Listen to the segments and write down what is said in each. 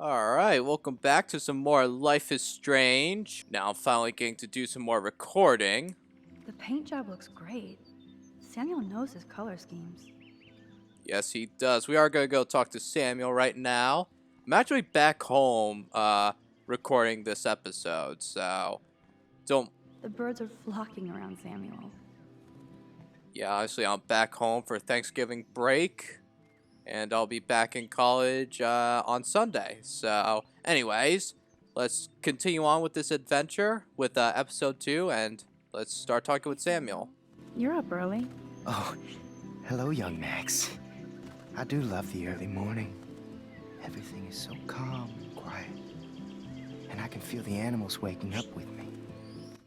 Alright, welcome back to some more Life is Strange. Now I'm finally getting to do some more recording. The paint job looks great. Samuel knows his color schemes. Yes, he does. We are going to go talk to Samuel right now. I'm actually back home recording this episode, so don't... The birds are flocking around Samuel. Yeah, obviously I'm back home for Thanksgiving break, and I'll be back in college on Sunday. So, anyways, let's continue on with this adventure with episode 2, and let's start talking with Samuel. You're up early. Oh, hello, young Max. I do love the early morning. Everything is so calm and quiet. And I can feel the animals waking up with me.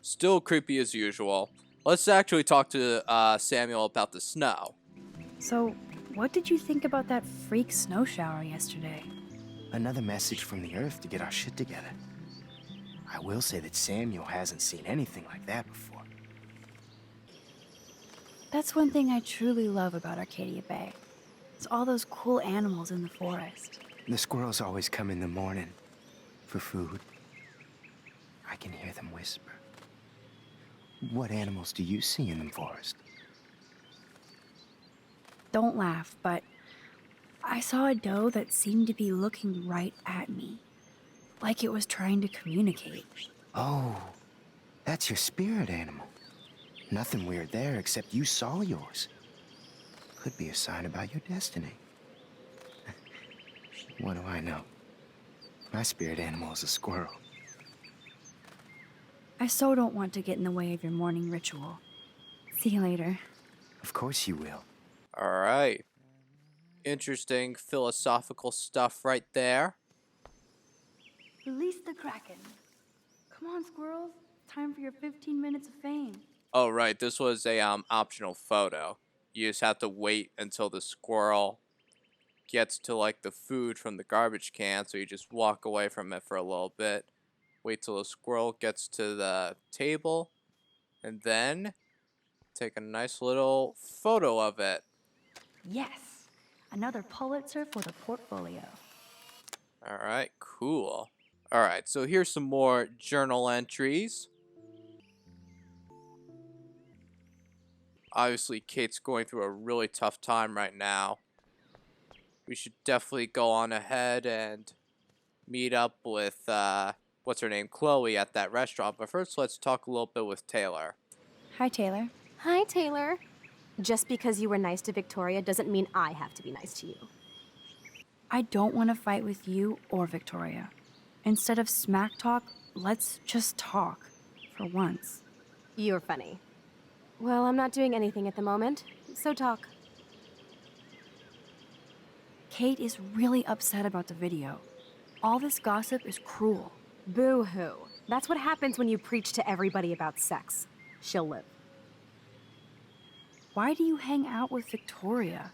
Still creepy as usual. Let's actually talk to Samuel about the snow. So, what did you think about that freak snow shower yesterday? Another message from the Earth to get our shit together. I will say that Samuel hasn't seen anything like that before. That's one thing I truly love about Arcadia Bay. It's all those cool animals in the forest. The squirrels always come in the morning for food. I can hear them whisper. What animals do you see in the forest? Don't laugh, but I saw a doe that seemed to be looking right at me. Like it was trying to communicate. Oh, that's your spirit animal. Nothing weird there except you saw yours. Could be a sign about your destiny. What do I know? My spirit animal is a squirrel. I so don't want to get in the way of your morning ritual. See you later. Of course you will. Alright. Interesting philosophical stuff right there. Release the Kraken. Come on, squirrels. Time for your 15 minutes of fame. Oh, right. This was a optional photo. You just have to wait until the squirrel gets to like the food from the garbage can, so you just walk away from it for a little bit. Wait till the squirrel gets to the table, and then take a nice little photo of it. Yes! Another Pulitzer for the portfolio. Alright, cool. Alright, so here's some more journal entries. Obviously, Kate's going through a really tough time right now. We should definitely go on ahead and meet up with, what's her name, Chloe at that restaurant. But first, let's talk a little bit with Taylor. Hi, Taylor. Hi, Taylor. Just because you were nice to Victoria doesn't mean I have to be nice to you. I don't want to fight with you or Victoria. Instead of smack talk, let's just talk. For once. You're funny. Well, I'm not doing anything at the moment, so talk. Kate is really upset about the video. All this gossip is cruel. Boo-hoo. That's what happens when you preach to everybody about sex. She'll live. Why do you hang out with Victoria?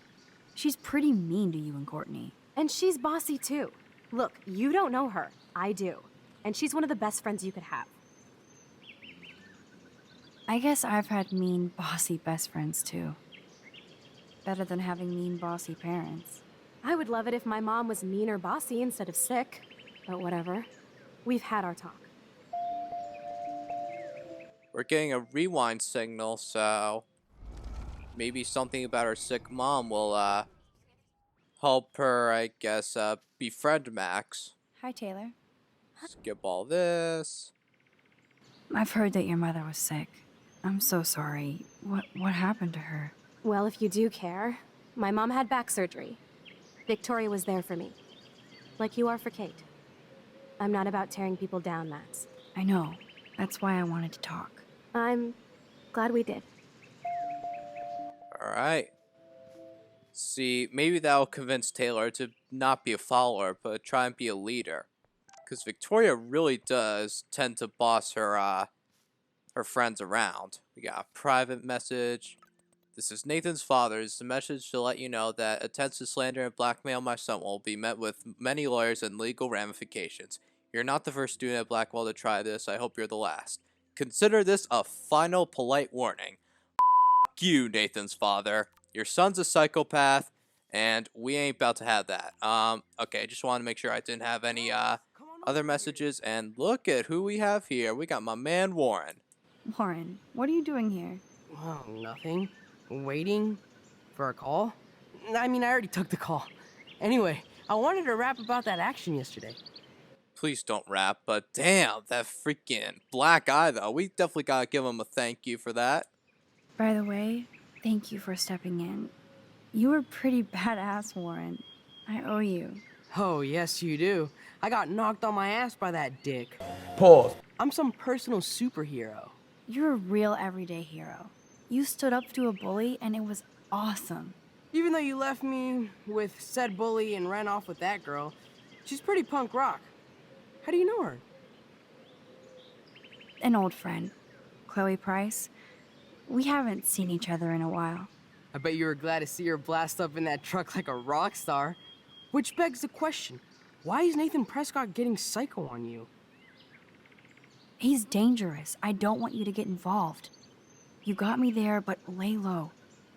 She's pretty mean to you and Courtney. And she's bossy too. Look, you don't know her. I do. And she's one of the best friends you could have. I guess I've had mean, bossy best friends too. Better than having mean, bossy parents. I would love it if my mom was mean or bossy instead of sick. But whatever. We've had our talk. We're getting a rewind signal, so maybe something about her sick mom will help her, I guess, befriend Max. Hi, Taylor. Skip all this. I've heard that your mother was sick. I'm so sorry. What happened to her? Well, if you do care, my mom had back surgery. Victoria was there for me. Like you are for Kate. I'm not about tearing people down, Max. I know. That's why I wanted to talk. I'm glad we did. Alright. See, maybe that'll convince Taylor to not be a follower, but try and be a leader. Because Victoria really does tend to boss her, her friends around. We got a private message. This is Nathan's father. It's a message to let you know that attempts to slander and blackmail my son will be met with many lawyers and legal ramifications. You're not the first student at Blackwell to try this. I hope you're the last. Consider this a final polite warning. F*** you, Nathan's father. Your son's a psychopath, and we ain't about to have that. Okay, just want to make sure I didn't have any other messages, and look at who we have here. We got my man Warren. Warren, what are you doing here? Oh, nothing. Waiting for a call? I mean, I already took the call. Anyway, I wanted to rap about that action yesterday. Please don't rap, but damn, that freaking black eye though. We definitely gotta give him a thank you for that. By the way, thank you for stepping in. You were pretty badass, Warren. I owe you. Oh, yes, you do. I got knocked on my ass by that dick. Pause. I'm some personal superhero. You're a real everyday hero. You stood up to a bully, and it was awesome. Even though you left me with said bully and ran off with that girl, she's pretty punk rock. How do you know her? An old friend, Chloe Price. We haven't seen each other in a while. I bet you were glad to see her blast up in that truck like a rock star. Which begs the question, why is Nathan Prescott getting psycho on you? He's dangerous. I don't want you to get involved. You got me there, but lay low.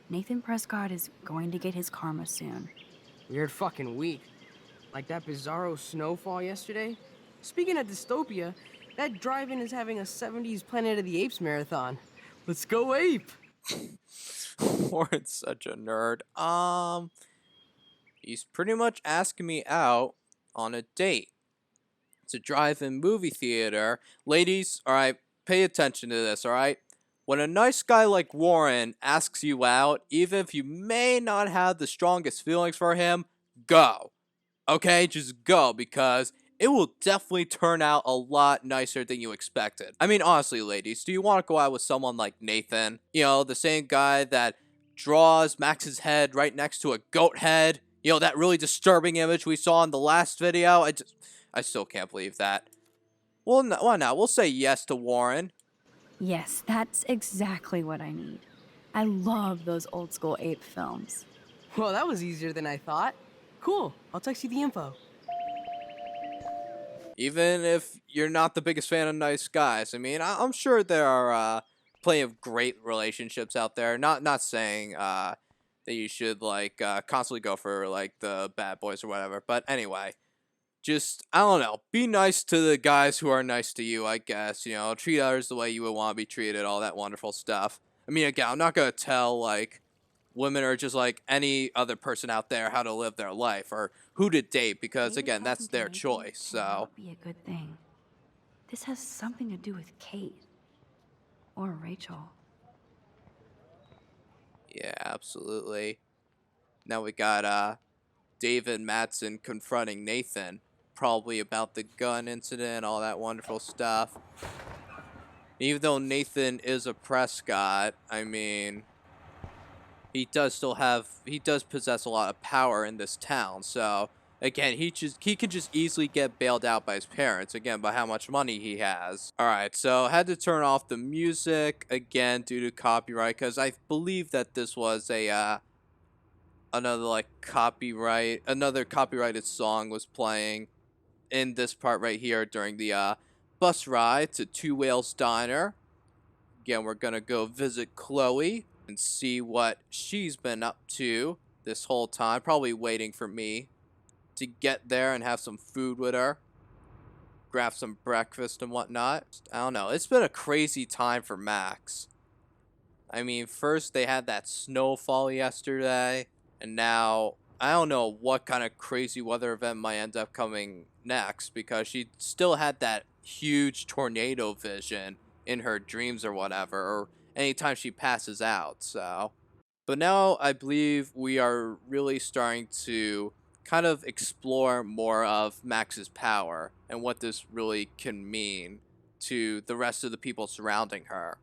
Nathan Prescott is going to get his karma soon. Weird fucking week. Like that bizarro snowfall yesterday. Speaking of dystopia, that drive-in is having a 70s Planet of the Apes marathon. Let's go ape! Warren's such a nerd. He's pretty much asking me out on a date. It's a drive-in movie theater. Ladies, alright, pay attention to this, alright? When a nice guy like Warren asks you out, even if you may not have the strongest feelings for him, go. Okay, just go, because it will definitely turn out a lot nicer than you expected. I mean, honestly, ladies, do you want to go out with someone like Nathan? You know, the same guy that draws Max's head right next to a goat head? You know, that really disturbing image we saw in the last video? I still can't believe that. Well, why not? We'll say yes to Warren. Yes, that's exactly what I need. I love those old school ape films. Well, that was easier than I thought. Cool, I'll text you the info. Even if you're not the biggest fan of nice guys. I mean, I'm sure there are plenty of great relationships out there. Not saying that you should like constantly go for like the bad boys or whatever. But anyway, just I don't know. Be nice to the guys who are nice to you. I guess you know, treat others the way you would want to be treated. All that wonderful stuff. I mean, again, I'm not gonna tell like women or just like any other person out there how to live their life or who to date because Maybe again, that's talking to their Nathan choice. cannot So. be a good thing. This has something to do with Kate or Rachel. Yeah, absolutely. Now we got David Mattson confronting Nathan, probably about the gun incident, all that wonderful stuff. Even though Nathan is a Prescott, I mean, he does possess a lot of power in this town. So again, he can just easily get bailed out by his parents, again, by how much money he has. Alright, so I had to turn off the music, again, due to copyright, because I believe that this was a, another copyrighted song was playing in this part right here during the, bus ride to Two Whales Diner. Again, we're gonna go visit Chloe and see what she's been up to this whole time, probably waiting for me to get there and have some food with her, grab some breakfast and whatnot. I don't know, it's been a crazy time for Max. I mean, first they had that snowfall yesterday, and now I don't know what kind of crazy weather event might end up coming next, because she still had that huge tornado vision in her dreams or whatever, or anytime she passes out, so. But now I believe we are really starting to kind of explore more of Max's power and what this really can mean to the rest of the people surrounding her.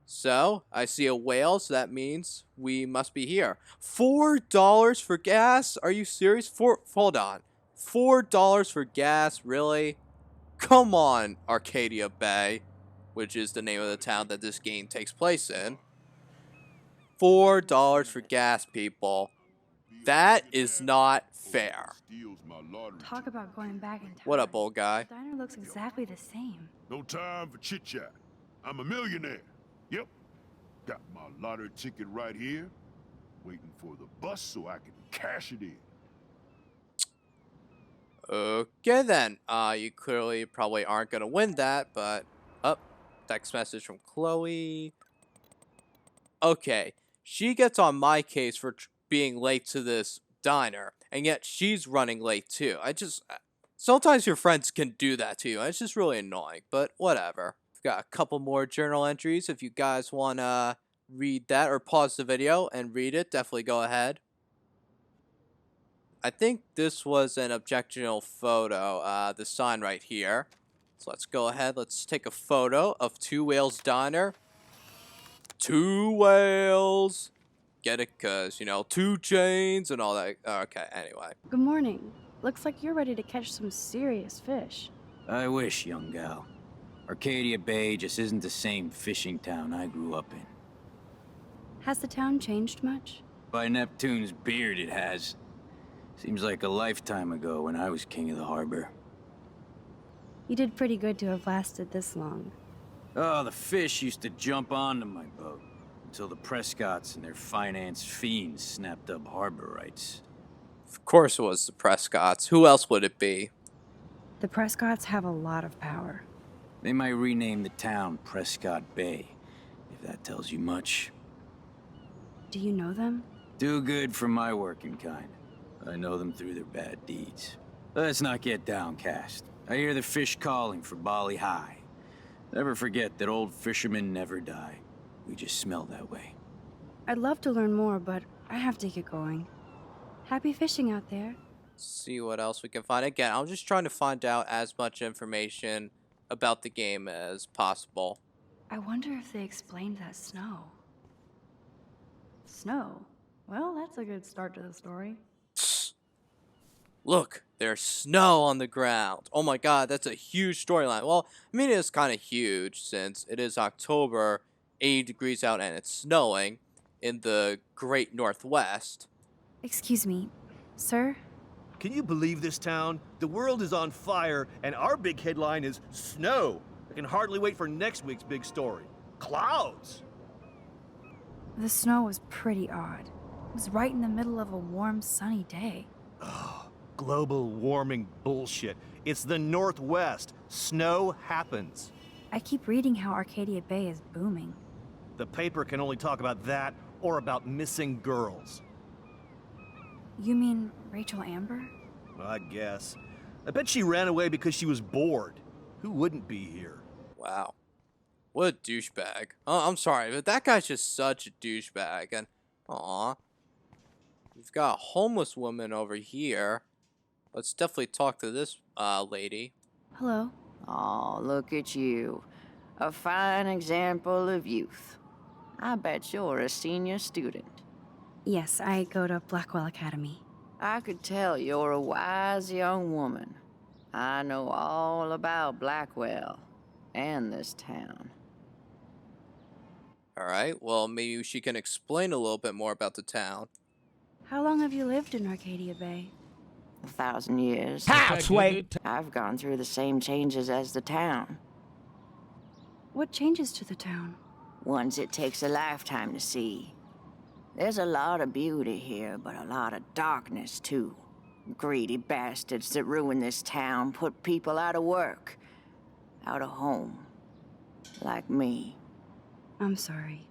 So, I see a whale, so that means we must be here. $4 for gas? Are you serious? Hold on. $4 for gas? Really? Come on, Arcadia Bay, which is the name of the town that this game takes place in. $4 for gas, people. That is not fair. Talk about going back in time. What up, old guy? The diner looks exactly the same. No time for chit-chat. I'm a millionaire. Yep. Got my lottery ticket right here. waiting for the bus so I can cash it in. Okay then. You clearly probably aren't gonna win that, but text message from Chloe. Okay, she gets on my case for being late to this diner, and yet she's running late too. Sometimes your friends can do that to you. It's just really annoying, but whatever. We've got a couple more journal entries. If you guys wanna read that or pause the video and read it, definitely go ahead. I think this was an objectionable photo, the sign right here. So let's go ahead, let's take a photo of Two Whales Diner. Two whales! Get it? Cause, you know, 2 chains and all that. Okay, anyway. Good morning. Looks like you're ready to catch some serious fish. I wish, young gal. Arcadia Bay just isn't the same fishing town I grew up in. Has the town changed much? By Neptune's beard, it has. Seems like a lifetime ago when I was king of the harbor. You did pretty good to have lasted this long. Oh, the fish used to jump onto my boat until the Prescotts and their finance fiends snapped up harbor rights. Of course it was the Prescotts. Who else would it be? The Prescotts have a lot of power. They might rename the town Prescott Bay, if that tells you much. Do you know them? Too good for my working kind. I know them through their bad deeds. Let's not get downcast. I hear the fish calling for Bali High. Never forget that old fishermen never die. We just smell that way. I'd love to learn more, but I have to get going. Happy fishing out there. See what else we can find. Again, I'm just trying to find out as much information about the game as possible. I wonder if they explained that snow. Snow? Well, that's a good start to the story. Look, there's snow on the ground. Oh my god, that's a huge storyline. Well, I mean, it's kind of huge since it is October, 80 degrees out, and it's snowing in the Great Northwest. Excuse me, sir? Can you believe this town? The world is on fire, and our big headline is snow. I can hardly wait for next week's big story. Clouds! The snow was pretty odd. It was right in the middle of a warm, sunny day. Global warming bullshit. It's the Northwest. Snow happens. I keep reading how Arcadia Bay is booming. The paper can only talk about that or about missing girls. You mean Rachel Amber? I guess. I bet she ran away because she was bored. Who wouldn't be here? Wow. What a douchebag. Oh, I'm sorry, but that guy's just such a douchebag. And, aw. We've got a homeless woman over here. Let's definitely talk to this lady. Hello. Oh, look at you. A fine example of youth. I bet you're a senior student. Yes, I go to Blackwell Academy. I could tell you're a wise young woman. I know all about Blackwell and this town. Alright, well, maybe she can explain a little bit more about the town. How long have you lived in Arcadia Bay? 1,000 years. Wait. I've gone through the same changes as the town. What changes to the town? Ones it takes a lifetime to see. There's a lot of beauty here, but a lot of darkness, too. Greedy bastards that ruin this town put people out of work, out of home. Like me. I'm sorry.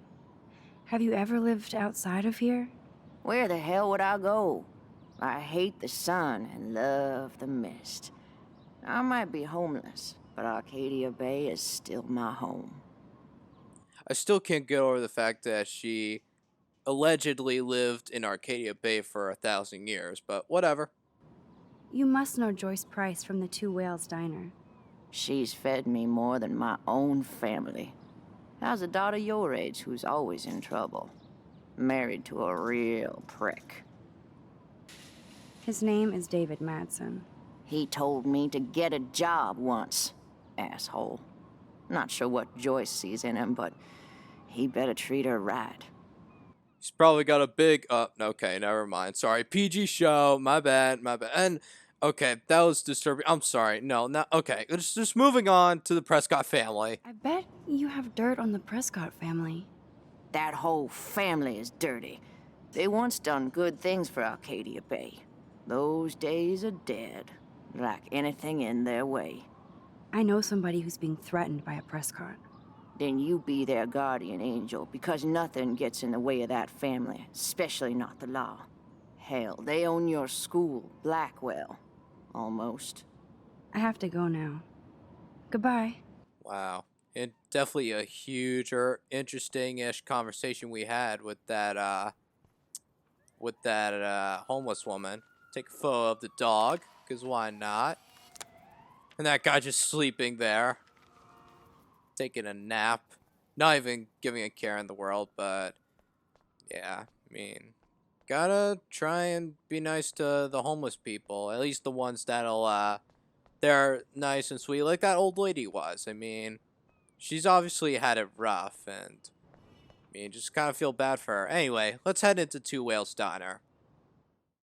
Have you ever lived outside of here? Where the hell would I go? I hate the sun and love the mist. I might be homeless, but Arcadia Bay is still my home. I still can't get over the fact that she allegedly lived in Arcadia Bay for 1,000 years, but whatever. You must know Joyce Price from the Two Whales Diner. She's fed me more than my own family. How's a daughter your age who's always in trouble? Married to a real prick. His name is David Madsen. He told me to get a job once. Asshole. Not sure what Joyce sees in him, but he better treat her right. He's probably got a big... okay, never mind. Sorry, PG show. My bad. And, okay, that was disturbing. I'm sorry. No, okay. Just moving on to the Prescott family. I bet you have dirt on the Prescott family. That whole family is dirty. They once done good things for Arcadia Bay. Those days are dead, like anything in their way. I know somebody who's being threatened by a Prescott. Then you be their guardian angel, because nothing gets in the way of that family, especially not the law. Hell, they own your school, Blackwell. Almost. I have to go now. Goodbye. Wow. And definitely a huge or interesting-ish conversation we had with that homeless woman. Take a photo of the dog, because why not? And that guy just sleeping there. Taking a nap. Not even giving a care in the world, but yeah, I mean, gotta try and be nice to the homeless people. At least the ones that'll, they're nice and sweet, like that old lady was. I mean, she's obviously had it rough, and I mean, just kind of feel bad for her. Anyway, let's head into Two Whales Diner.